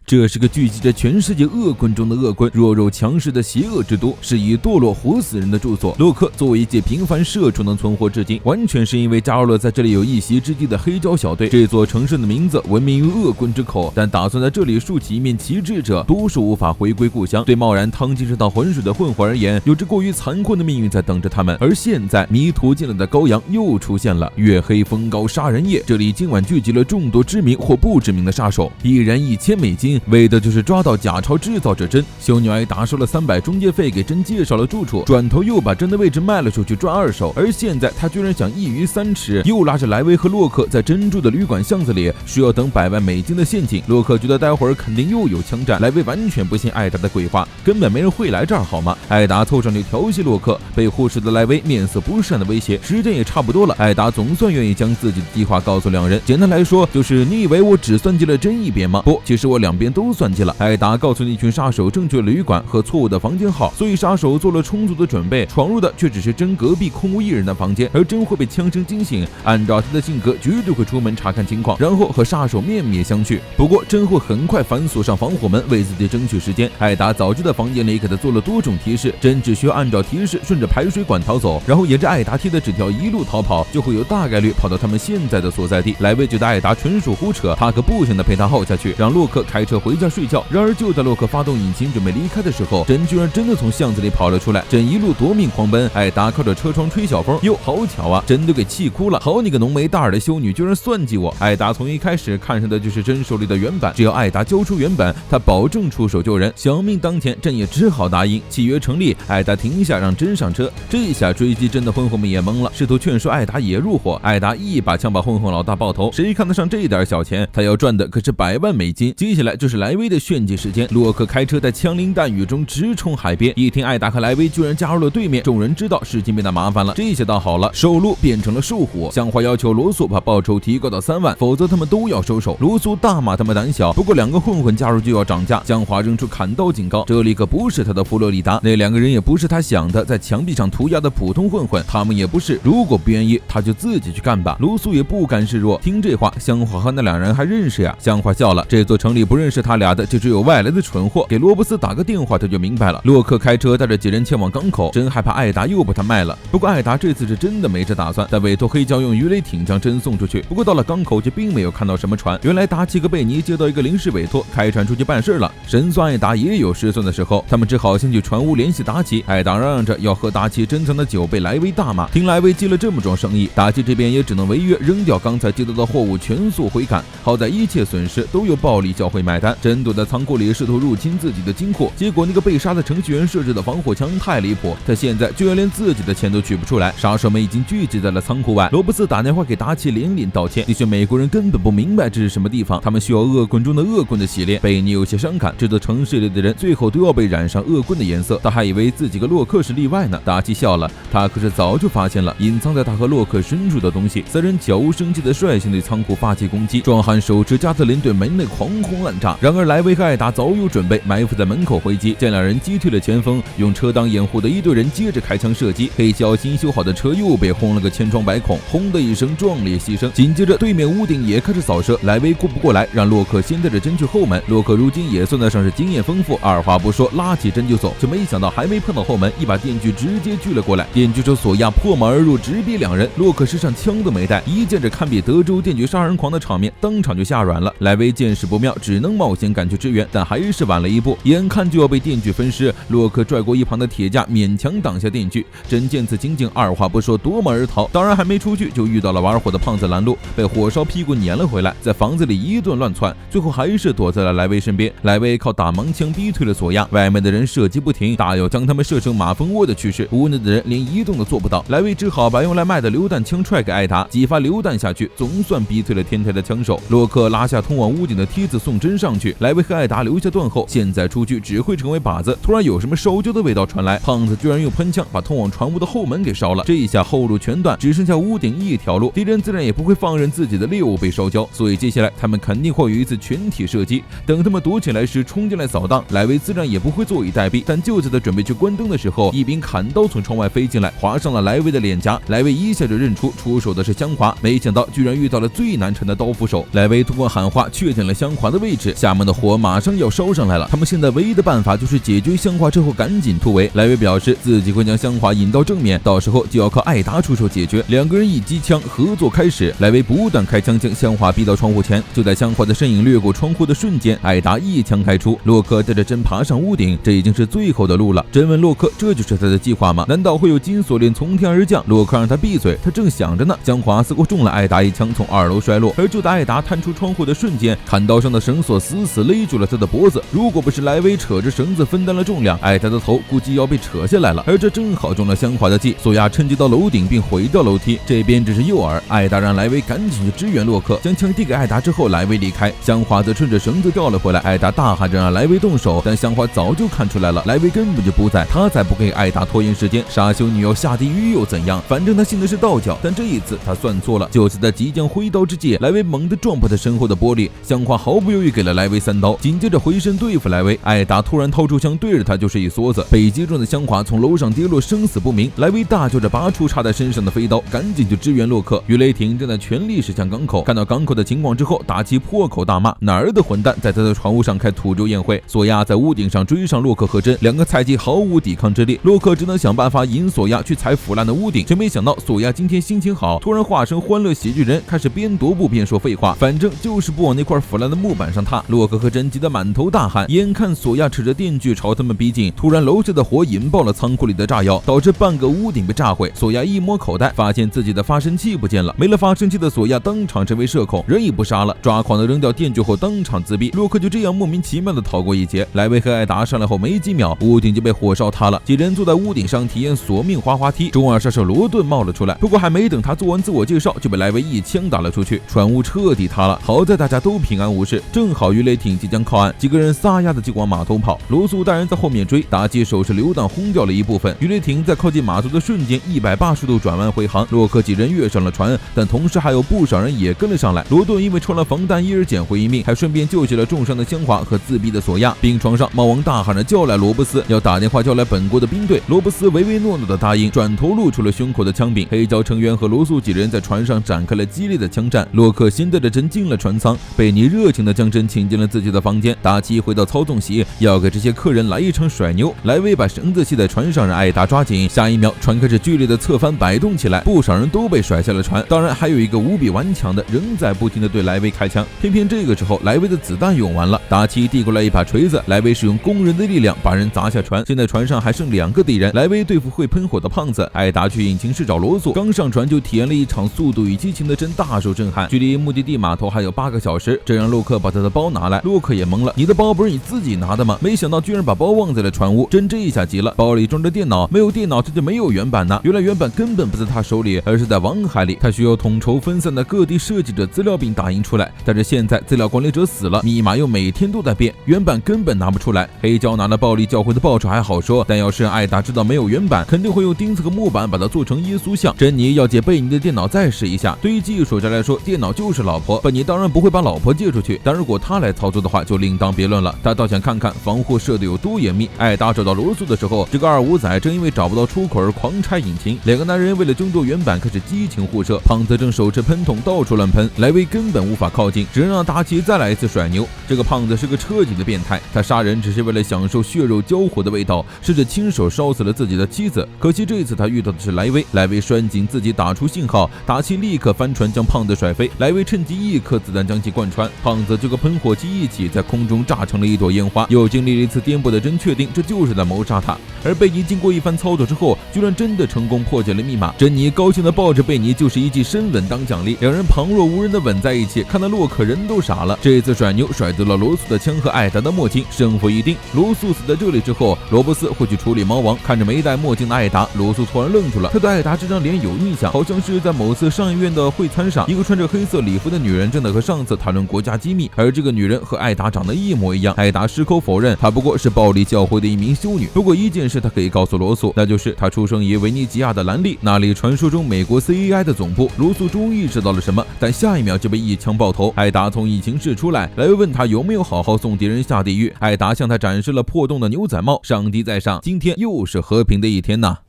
这是个聚集着全世界恶棍中的恶棍、弱肉强食的邪恶之都，是以堕落活死人的住所。洛克作为一介平凡社畜能存活至今，完全是因为加入了在这里有一席之地的黑胶小队。这座城市的名字闻名于恶棍之口，但打算在这里竖起一面旗帜者，多数无法回归故乡。对贸然趟进这道浑水的混混而言，有着过于残酷的命运在等着他们。而现在迷途进来的羔羊又出现了。月黑风高杀人夜，这里今晚聚集了众多知名或不知名的杀手，一人1000美金，为的就是抓到假钞制造者真。修女挨打收了300中介费，给真介绍了住处，转头又把真的位置卖了出去赚2手。而现在他居然想一鱼3吃，又拉着莱维和洛克在真住的旅馆巷子里，需要等100万美金的现金。洛克觉得待会儿肯定又有枪战，莱维完全不信艾达的鬼话，根本没人会来这儿好吗？艾达凑上去调戏洛克，被忽视的莱维面色不善的威胁。时间也差不多了，艾达总算愿意将自己的计划告诉两人。简单来说，就是你以为我只算计了真一边吗？不，其实我两边都算计了。艾达告诉那群杀手正确的旅馆和错误的房间号，所以杀手做了充足的准备，闯入的却只是真隔壁空无一人的房间，而真会被枪声惊醒。按照他的性格，绝对会出门查看情况，然后和杀手面面相觑。不过真会很快反锁上防火门，为自己争取时间。艾达早就在房间里给他做了多种提示，真只需要按照提示顺着排水管逃走，然后沿着艾达贴的纸条一路逃跑，就会有大概率跑到他们现在的所在地。莱维觉得艾达纯属胡扯，他可不想的陪他耗下去，让洛克开车回家睡觉。然而就在洛克发动引擎准备离开的时候，真居然真的从巷子里跑了出来。真一路夺命狂奔，艾达靠着车窗吹小风。哟，好巧啊，真都给气哭了。好你个浓眉大耳的修女，居然算计我！艾达从一开始看上的就是真手里的原版，只要艾达交出原版，他保证出手救人。小命当前，真也只好答应。契约成立，艾达停下让真上车。这一下追击真的混混们也懵了，试图劝说艾达也入伙。艾达一把枪把混混老大爆头，谁看得上这点小钱？他要赚的可是100万美金。接下来就是莱维的炫技时间，洛克开车在枪林弹雨中直冲海边。一听艾达和莱维居然加入了对面，众人知道事情变得麻烦了。这下倒好了，瘦鹿变成了瘦虎。香花要求罗素把报酬提高到3万，否则他们都要收手。罗素大骂他们胆小，不过2个混混加入就要涨价。香花扔出砍刀警告，这里可不是他的佛罗里达，那2个人也不是他想的在墙壁上涂鸦的普通混混，他们也不是。如果不愿意，他就自己去干吧。罗素也不甘示弱，听这话，香花和那2人还认识呀？香花笑了，这座城里不认识他俩的就只有外来的蠢货。给罗伯斯打个电话，他就明白了。洛克开车带着几人前往港口，真害怕艾达又把他卖了。不过艾达这次是真的没这打算，他委托黑胶用鱼雷艇将真送出去。不过到了港口却并没有看到什么船，原来达奇和贝尼接到一个临时委托，开船出去办事了。神算艾达也有失算的时候，他们只好先去船屋联系达奇。艾达嚷嚷着要喝达奇珍藏的酒，被莱维大骂。听莱维接了这么桩生意，达奇这边也只能违约，扔掉刚才接到的货物，全速回赶。好在一切损失都由暴力教会买单。真躲在仓库里试图入侵自己的金库，结果那个被杀的程序员设置的防火墙太离谱，他现在居然连自己的钱都取不出来。杀手们已经聚集在了仓库外。罗伯斯打电话给达奇连连道歉，那些美国人根本不明白这是什么地方，他们需要恶棍中的恶棍的洗练。贝尼有些伤感，这座城市里的人最后都要被染上恶棍的颜色，他还以为自己和洛克是例外呢。达奇笑了，他可是早就发现了隐藏在他和洛克深处的东西。3人悄无声息的率先对仓库发起攻击，壮汉手持加特林对门内狂轰滥炸。然而莱维和艾达早有准备，埋伏在门口回击。见2人击退了前锋，用车当掩护的一队人接着开枪射击，黑胶新修好的车又被轰了个千疮百孔，轰的一声壮烈牺牲。紧接着对面屋顶也开始扫射，莱维顾不过来，让洛克先带着针去后门。洛克如今也算得上是经验丰富，二话不说拉起针就走，却没想到还没碰到后门，一把电锯直接锯了过来。电锯手索亚破门而入，直逼2人。洛克身上枪都没带，一见着堪比德州电锯杀人狂的场面，当场就吓软了。莱维见势不妙，只能冒险赶去支援，但还是晚了一步，眼看就要被电锯分尸。洛克拽过一旁的铁架，勉强挡下电锯。真见此情景，二话不说夺门而逃。当然还没出去，就遇到了玩火的胖子拦路，被火烧屁股撵了回来，在房子里一顿乱窜，最后还是躲在了莱维身边。莱维靠打盲枪逼退了索亚，外面的人射击不停，大有将他们射成马蜂窝的趋势。无奈的人连移动都做不到，莱维只好把用来卖的榴弹枪踹给艾达，几发榴弹下去，总算逼退了天台的枪手。洛克拉下通往屋顶的梯子送针上去，莱维和艾达留下断后，现在出去只会成为靶子。突然有什么烧焦的味道传来，胖子居然用喷枪把通往船屋的后门给烧了，这一下后路全断，只剩下屋顶一条路。敌人自然也不会放任自己的猎物被烧焦，所以接下来他们肯定会有一次全体射击。等他们躲起来时冲进来扫荡，莱维自然也不会坐以待毙。但就在他准备去关灯的时候，一柄砍刀从窗外飞进来，划上了莱维的脸颊。莱维一下就认出出手的是香华，没想到居然遇到了最难缠的刀斧手。莱维通过喊话确定了香华的位置，厦门的火马上要烧上来了，他们现在唯一的办法就是解决香华之后赶紧突围。莱维表示自己会将香华引到正面，到时候就要靠艾达出手解决。两个人一机枪合作开始，莱维不断开枪将香华逼到窗户前，就在香华的身影掠过窗户的瞬间，艾达一枪开出，洛克带着针爬上屋顶，这已经是最后的路了。针问洛克这就是他的计划吗？难道会有金锁链从天而降？洛克让他闭嘴，他正想着呢，香华似乎中了艾达一枪，从2楼摔落，而就在艾达探出窗户的瞬间，砍刀上的绳索死死勒住了他的脖子。如果不是莱维扯着绳子分担了重量，艾达的头估计要被扯下来了。而这正好中了香华的计，索亚趁机到楼顶并毁掉楼梯。这边只是诱饵，艾达让莱维赶紧去支援洛克，将枪递给艾达之后，莱维离开，香华则顺着绳子掉了回来。艾达大喊着让莱维动手，但香华早就看出来了，莱维根本就不在，他才不给艾达拖延时间。傻修女要下地狱又怎样？反正他信的是道教，但这一次他算错了。就在即将挥刀之际，莱维猛地撞破他身后的玻璃，香华毫不犹豫给了莱维3刀，紧接着回身对付莱维。艾达突然掏出枪对着他就是一梭子，被击中的香华从楼上跌落，生死不明。莱维大叫着拔出插在身上的飞刀，赶紧就支援洛克。鱼雷艇正在全力驶向港口，看到港口的情况之后，打起破口大骂：哪儿的混蛋在他的船坞上开土州宴会！索亚在屋顶上追上洛克和珍，两个菜鸡毫无抵抗之力。洛克只能想办法引索亚去踩腐烂的屋顶，谁没想到索亚今天心情好，突然化成欢乐喜剧人，开始边踱步边说废话，反正就是不往那块腐烂的木板上踏。洛克和珍急得满头大汗，眼看索亚持着电锯朝他们逼近，突然楼下的火引爆了仓库里的炸药，导致半个屋顶被炸毁。索亚一摸口袋，发现自己的发声器不见了，没了发声器的索亚当场成为社恐，人也不杀了，抓狂的扔掉电锯后当场自闭。洛克就这样莫名其妙的逃过一劫。莱维和艾达上来后没几秒，屋顶就被火烧塌了，几人坐在屋顶上体验索命滑滑梯。中二杀手罗顿冒了出来，不过还没等他做完自我介绍，就被莱维一枪打了出去，船坞彻底塌了。好在大家都平安无事，正好鱼雷艇即将靠岸，几个人撒丫子就往码头跑，罗素大人在后面追，打击手持榴弹轰掉了一部分。鱼雷艇在靠近码头的瞬间180度转弯回航，洛克几人跃上了船，但同时还有不少人也跟了上来。罗顿因为穿了防弹衣而捡回一命，还顺便救起了重伤的香华和自闭的索亚。病床上，猫王大喊着叫来罗伯斯，要打电话叫来本国的兵队。罗伯斯唯唯诺诺的答应，转头露出了胸口的枪柄。黑胶成员和罗素几人在船上展开了激烈的枪战。洛克先带着针进了船舱，贝尼热情的将针请进了自己的房间。达奇回到操纵席，要给这些客人来一场甩牛。莱维把绳子系在船上，让艾达抓紧。下一秒，船开始剧烈的侧翻摆动起来，不少人都被甩下了船。当然，还有一个无比顽强的，仍在不停的对莱维开枪。偏偏这个时候，莱维的子弹用完了。达奇递过来一把锤子，莱维使用工人的力量把人砸下船。现在船上还剩2个敌人，莱维对付会喷火的胖子，艾达去引擎室找罗素。刚上船就体验了一场速度与激情的真大受震撼。距离目的地码头还有8个小时，这让洛克把他的包拿来。洛克也懵了，你的包不是你自己拿的吗？没想到居然把包忘在了船坞。真这一下急了，包里装着电脑，没有电脑这就没有原版呢。原来原版根本不在他手里，而是在网海里，他需要统筹分散的各地设计者资料并打印出来。但是现在资料管理者死了，密码又每天都在变，原版根本拿不出来。黑胶拿了暴力教会的报酬还好说，但要是让艾达知道没有原版，肯定会用钉子和木板把它做成耶稣像。珍妮要借贝尼的电脑再试一下。对于技术者来说，电脑就是老婆，贝尼当然不会把老婆借出去，但如果他来操作的话，就另当别论了。他倒想看看防护设的有多严密。艾达找到罗素的时候，这个25仔正因为找不到出口而狂拆引擎。2个男人为了争夺原版开始激情互射，胖子正手持喷筒到处乱喷，莱维根本无法靠近，只能让达奇再来一次甩牛。这个胖子是个彻底的变态，他杀人只是为了享受血肉交火的味道，甚至亲手烧死了自己的妻子。可惜这次他遇到的是莱维，莱维拴紧自己打出信号，达奇立刻翻船将胖子甩飞，莱维趁机1颗子弹将其贯穿，胖子就和喷火器一起在空中炸成了一朵烟花。又经历了一次颠簸的真确定这就是在谋杀他。而贝尼经过一番操作之后，居然真的成功破解了密码。珍妮高兴的抱着贝尼，就是一记深吻当奖励，2人旁若无人的吻在一起，看到洛克人都傻了。这次甩牛甩丢了罗素的枪和艾达的墨镜，胜负已定。罗素死在这里之后，罗伯斯会去处理猫王。看着没戴墨镜的艾达，罗素突然愣住了，他对艾达这张脸有印象，好像是在某次上议院的会餐上，一个穿着黑色礼服的女人正在和上司谈论国家机密，而这个女人和艾达长得一模一样。艾达矢口否认，她不过是暴力教会的一名修女。不过一件事她可以告诉罗素，那就是她出生于维尼吉亚的兰利，那里传说中美国 CAI 的总部。罗素终于意识到了什么，但下一秒就被一枪爆头。艾达从引擎室出来，莱维问他有没有好好送敌人下地狱。艾达向他展示了破洞的牛仔帽。上帝在上，今天又是和平的一天呐。